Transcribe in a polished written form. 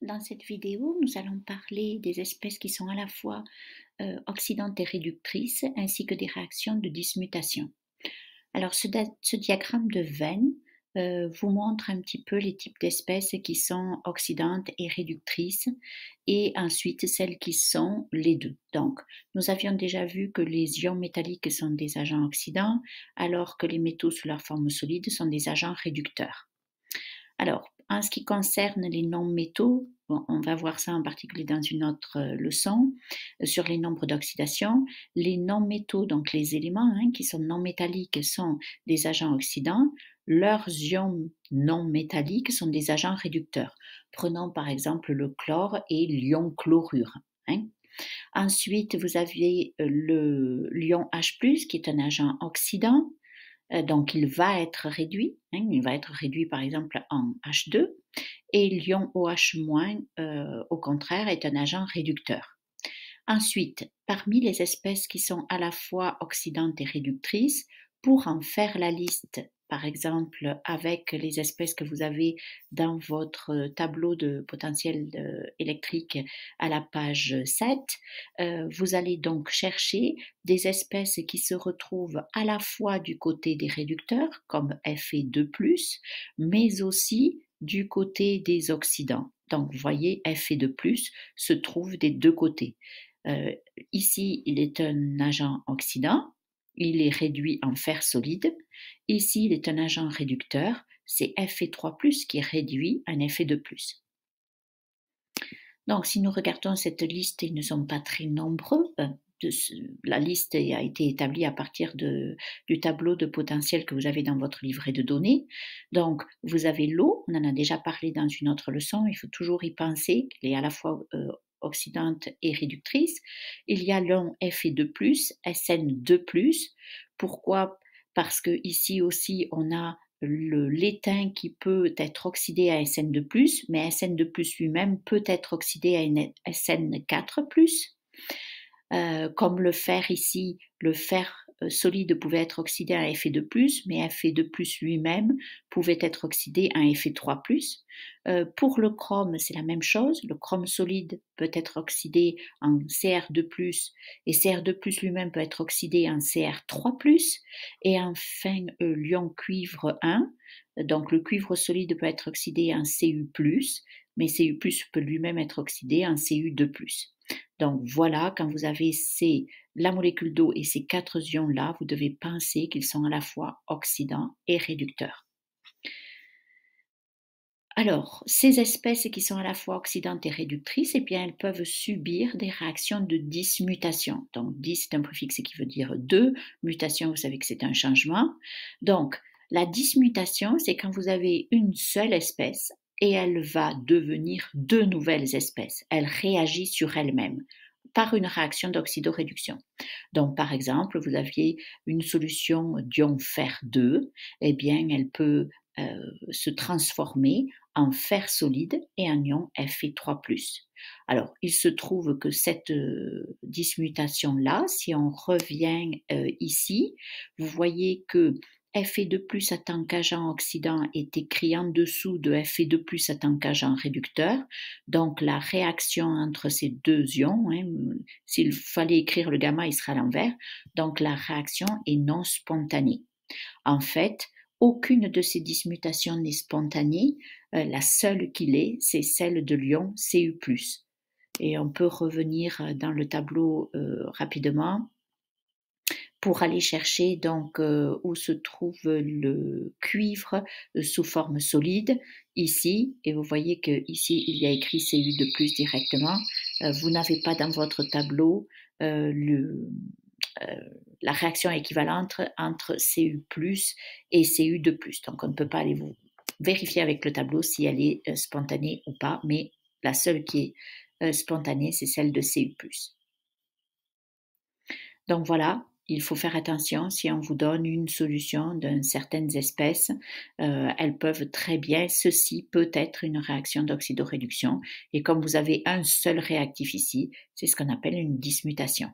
Dans cette vidéo, nous allons parler des espèces qui sont à la fois oxydantes et réductrices, ainsi que des réactions de dismutation. Alors, ce diagramme de Venn vous montre un petit peu les types d'espèces qui sont oxydantes et réductrices, et ensuite celles qui sont les deux. Donc, nous avions déjà vu que les ions métalliques sont des agents oxydants, alors que les métaux sous leur forme solide sont des agents réducteurs. Alors, en ce qui concerne les non-métaux, bon, on va voir ça en particulier dans une autre leçon, sur les nombres d'oxydation. Les non-métaux, donc les éléments qui sont non métalliques, sont des agents oxydants. Leurs ions non métalliques sont des agents réducteurs. Prenons par exemple le chlore et l'ion chlorure. Ensuite, vous avez l'ion H+, qui est un agent oxydant. Donc, il va être réduit. Il va être réduit, par exemple, en H2. Et l'ion OH-, au contraire, est un agent réducteur. Ensuite, parmi les espèces qui sont à la fois oxydantes et réductrices, pour en faire la liste, par exemple avec les espèces que vous avez dans votre tableau de potentiel électrique à la page 7, vous allez donc chercher des espèces qui se retrouvent à la fois du côté des réducteurs, comme Fe2+, mais aussi du côté des oxydants. Donc, vous voyez, Fe2+, se trouve des deux côtés. Ici, il est un agent oxydant, il est réduit en fer solide. Ici, il est un agent réducteur, c'est Fe3+, qui est réduit en Fe2+. Donc, si nous regardons cette liste, ils ne sont pas très nombreux. La liste a été établie à partir du tableau de potentiel que vous avez dans votre livret de données. Donc, vous avez l'eau, on en a déjà parlé dans une autre leçon, il faut toujours y penser, qu'elle est à la fois oxydante et réductrice. Il y a l'ion Fe2+, SN2+. Pourquoi? Parce que ici aussi, on a l'étain qui peut être oxydé à SN2+, mais SN2+ lui-même peut être oxydé à SN4+. Comme le fer ici, le fer solide pouvait être oxydé à Fe2+, mais Fe2+ lui-même pouvait être oxydé à Fe3+. Pour le chrome, c'est la même chose. Le chrome solide peut être oxydé en Cr2+, et Cr2+ lui-même peut être oxydé en Cr3+. Et enfin, l'ion cuivre 1, donc le cuivre solide peut être oxydé en Cu+, mais Cu+ peut lui-même être oxydé en Cu2+. Donc voilà, quand vous avez la molécule d'eau et ces quatre ions-là, vous devez penser qu'ils sont à la fois oxydants et réducteurs. Alors, ces espèces qui sont à la fois oxydantes et réductrices, eh bien, elles peuvent subir des réactions de dismutation. Donc, dis, c'est un préfixe qui veut dire deux. Mutation, vous savez que c'est un changement. Donc, la dismutation, c'est quand vous avez une seule espèce et elle va devenir deux nouvelles espèces. Elle réagit sur elle-même par une réaction d'oxydoréduction. Donc, par exemple, vous aviez une solution d'ion fer 2, eh bien, elle peut se transformer en fer solide et en ion Fe3+. Alors, il se trouve que cette dismutation-là, si on revient ici, vous voyez que Fe2+ en tant qu'agent oxydant est écrit en dessous de Fe2+ en tant qu'agent réducteur. Donc, la réaction entre ces deux ions, s'il fallait écrire le gamma, il sera à l'envers. Donc, la réaction est non spontanée. En fait, aucune de ces dismutations n'est spontanée. La seule qu'il est, c'est celle de l'ion Cu+. Et on peut revenir dans le tableau rapidement pour aller chercher donc où se trouve le cuivre sous forme solide ici, et vous voyez que ici il y a écrit Cu2+ directement. Vous n'avez pas dans votre tableau la réaction équivalente entre Cu+ et Cu2+. Donc on ne peut pas aller vous vérifier avec le tableau si elle est spontanée ou pas, mais la seule qui est spontanée, c'est celle de Cu+. Donc voilà, il faut faire attention si on vous donne une solution de certaines espèces, elles peuvent très bien, ceci peut être une réaction d'oxydoréduction, et comme vous avez un seul réactif ici, c'est ce qu'on appelle une dismutation.